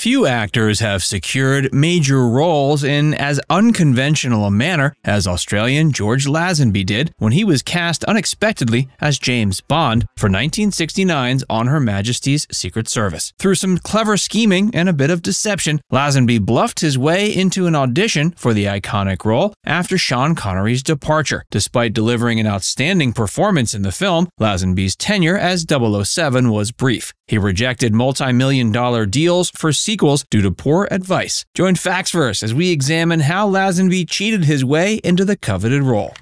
Few actors have secured major roles in as unconventional a manner as Australian George Lazenby did when he was cast unexpectedly as James Bond for 1969's On Her Majesty's Secret Service. Through some clever scheming and a bit of deception, Lazenby bluffed his way into an audition for the iconic role after Sean Connery's departure. Despite delivering an outstanding performance in the film, Lazenby's tenure as 007 was brief. He rejected multi-million-dollar deals for sequels due to poor advice. Join Factsverse as we examine how Lazenby cheated his way into the coveted role.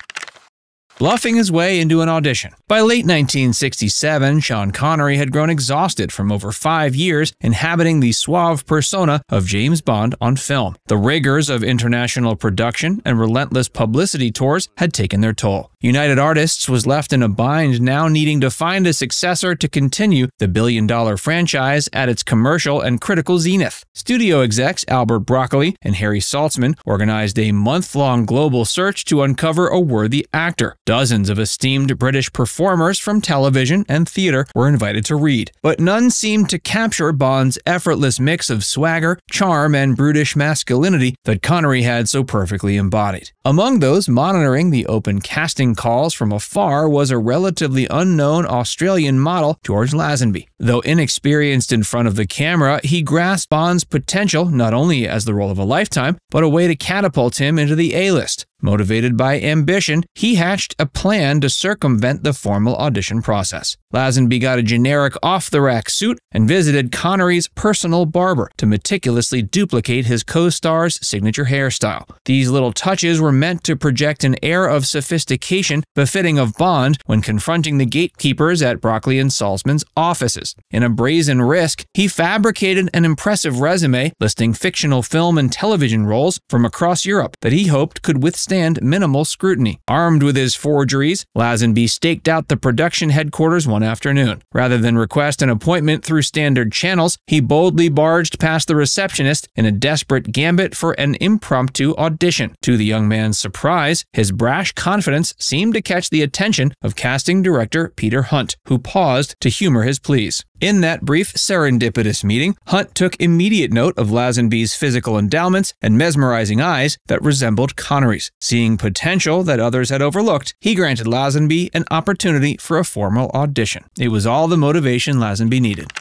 Bluffing his way into an audition. By late 1967, Sean Connery had grown exhausted from over 5 years inhabiting the suave persona of James Bond on film. The rigors of international production and relentless publicity tours had taken their toll. United Artists was left in a bind, now needing to find a successor to continue the billion-dollar franchise at its commercial and critical zenith. Studio execs Albert Broccoli and Harry Saltzman organized a month-long global search to uncover a worthy actor. Dozens of esteemed British performers from television and theater were invited to read, but none seemed to capture Bond's effortless mix of swagger, charm, and brutish masculinity that Connery had so perfectly embodied. Among those monitoring the open casting calls from afar was a relatively unknown Australian model, George Lazenby. Though inexperienced in front of the camera, he grasped Bond's potential not only as the role of a lifetime, but a way to catapult him into the A-list. Motivated by ambition, he hatched a plan to circumvent the formal audition process. Lazenby got a generic off-the-rack suit and visited Connery's personal barber to meticulously duplicate his co-star's signature hairstyle. These little touches were meant to project an air of sophistication befitting of Bond when confronting the gatekeepers at Broccoli and Saltzman's offices. In a brazen risk, he fabricated an impressive resume listing fictional film and television roles from across Europe that he hoped could withstand minimal scrutiny. Armed with his forgeries, Lazenby staked out the production headquarters one afternoon. Rather than request an appointment through standard channels, he boldly barged past the receptionist in a desperate gambit for an impromptu audition. To the young man's surprise, his brash confidence seemed to catch the attention of casting director Peter Hunt, who paused to humor his pleas. In that brief, serendipitous meeting, Hunt took immediate note of Lazenby's physical endowments and mesmerizing eyes that resembled Connery's. Seeing potential that others had overlooked, he granted Lazenby an opportunity for a formal audition. It was all the motivation Lazenby needed.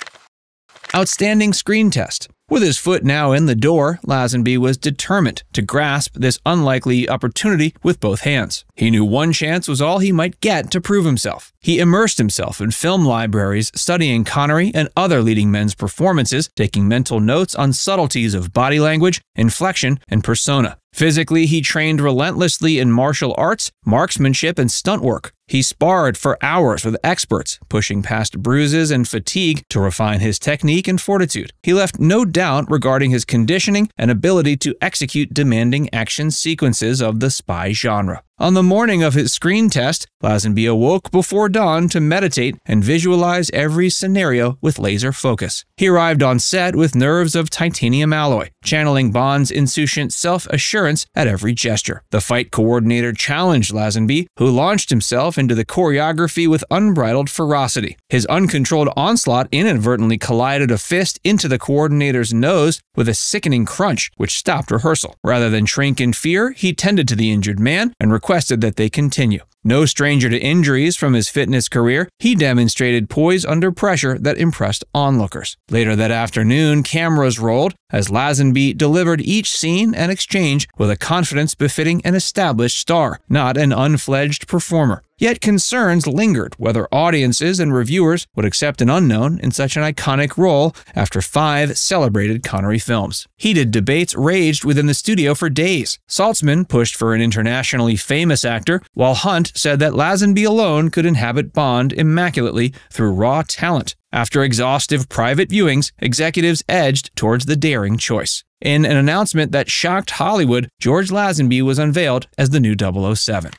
Outstanding screen test. With his foot now in the door, Lazenby was determined to grasp this unlikely opportunity with both hands. He knew one chance was all he might get to prove himself. He immersed himself in film libraries, studying Connery and other leading men's performances, taking mental notes on subtleties of body language, inflection, and persona. Physically, he trained relentlessly in martial arts, marksmanship, and stunt work. He sparred for hours with experts, pushing past bruises and fatigue to refine his technique and fortitude. He left no doubt regarding his conditioning and ability to execute demanding action sequences of the spy genre. On the morning of his screen test, Lazenby awoke before dawn to meditate and visualize every scenario with laser focus. He arrived on set with nerves of titanium alloy, channeling Bond's insouciant self-assurance at every gesture. The fight coordinator challenged Lazenby, who launched himself into the choreography with unbridled ferocity. His uncontrolled onslaught inadvertently collided a fist into the coordinator's nose with a sickening crunch, which stopped rehearsal. Rather than shrink in fear, he tended to the injured man and requested that they continue. No stranger to injuries from his fitness career, he demonstrated poise under pressure that impressed onlookers. Later that afternoon, cameras rolled as Lazenby delivered each scene and exchange with a confidence befitting an established star, not an unfledged performer. Yet concerns lingered whether audiences and reviewers would accept an unknown in such an iconic role after 5 celebrated Connery films. Heated debates raged within the studio for days. Saltzman pushed for an internationally famous actor, while Hunt said that Lazenby alone could inhabit Bond immaculately through raw talent. After exhaustive private viewings, executives edged towards the daring choice. In an announcement that shocked Hollywood, George Lazenby was unveiled as the new 007.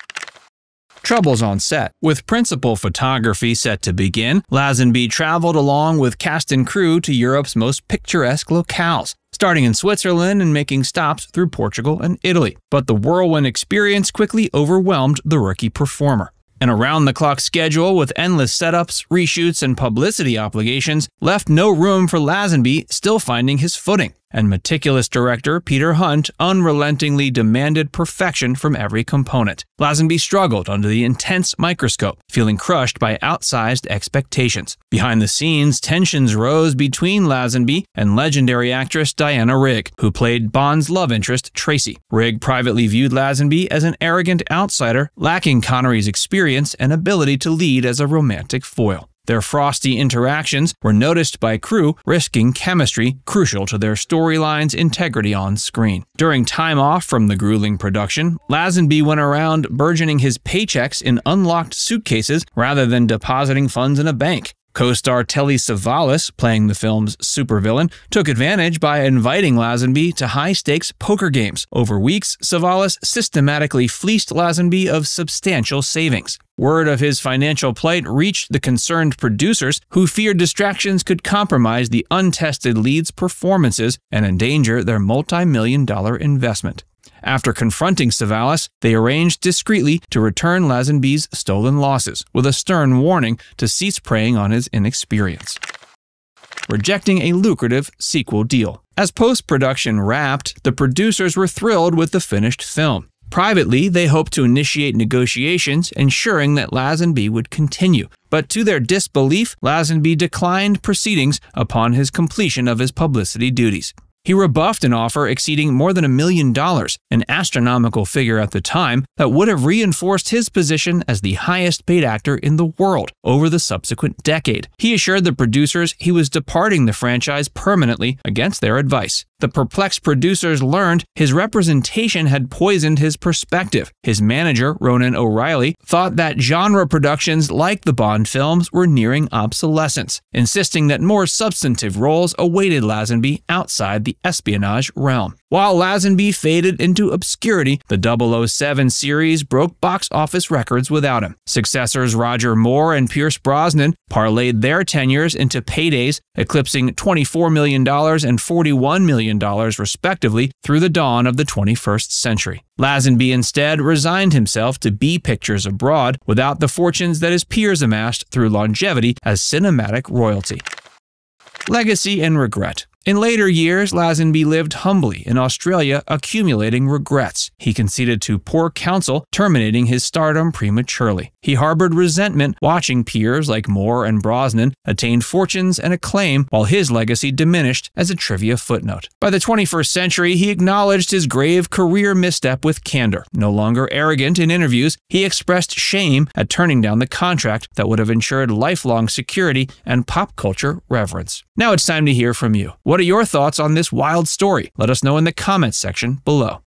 Troubles on set. With principal photography set to begin, Lazenby traveled along with cast and crew to Europe's most picturesque locales, starting in Switzerland and making stops through Portugal and Italy. But the whirlwind experience quickly overwhelmed the rookie performer. An around-the-clock schedule with endless setups, reshoots, and publicity obligations left no room for Lazenby still finding his footing, and meticulous director Peter Hunt unrelentingly demanded perfection from every component. Lazenby struggled under the intense microscope, feeling crushed by outsized expectations. Behind the scenes, tensions rose between Lazenby and legendary actress Diana Rigg, who played Bond's love interest Tracy. Rigg privately viewed Lazenby as an arrogant outsider, lacking Connery's experience and ability to lead as a romantic foil. Their frosty interactions were noticed by crew, risking chemistry crucial to their storyline's integrity on screen. During time off from the grueling production, Lazenby went around burgeoning his paychecks in unlocked suitcases rather than depositing funds in a bank. Co-star Telly Savalas, playing the film's supervillain, took advantage by inviting Lazenby to high-stakes poker games. Over weeks, Savalas systematically fleeced Lazenby of substantial savings. Word of his financial plight reached the concerned producers, who feared distractions could compromise the untested lead's performances and endanger their multi-million-dollar investment. After confronting Savalas, they arranged discreetly to return Lazenby's stolen losses, with a stern warning to cease preying on his inexperience. Rejecting a lucrative sequel deal. As post-production wrapped, the producers were thrilled with the finished film. Privately, they hoped to initiate negotiations, ensuring that Lazenby would continue. But to their disbelief, Lazenby declined proceedings upon his completion of his publicity duties. He rebuffed an offer exceeding more than $1 million, an astronomical figure at the time that would have reinforced his position as the highest-paid actor in the world over the subsequent decade. He assured the producers he was departing the franchise permanently against their advice. The perplexed producers learned his representation had poisoned his perspective. His manager, Ronan O'Reilly, thought that genre productions like the Bond films were nearing obsolescence, insisting that more substantive roles awaited Lazenby outside the espionage realm. While Lazenby faded into obscurity, the 007 series broke box office records without him. Successors Roger Moore and Pierce Brosnan parlayed their tenures into paydays, eclipsing $24 million and $41 million respectively through the dawn of the 21st century. Lazenby instead resigned himself to B pictures abroad without the fortunes that his peers amassed through longevity as cinematic royalty. Legacy and regret. In later years, Lazenby lived humbly in Australia, accumulating regrets. He conceded to poor counsel, terminating his stardom prematurely. He harbored resentment, watching peers like Moore and Brosnan attain fortunes and acclaim, while his legacy diminished as a trivia footnote. By the 21st century, he acknowledged his grave career misstep with candor. No longer arrogant in interviews, he expressed shame at turning down the contract that would have ensured lifelong security and pop culture reverence. Now it's time to hear from you. What are your thoughts on this wild story? Let us know in the comments section below.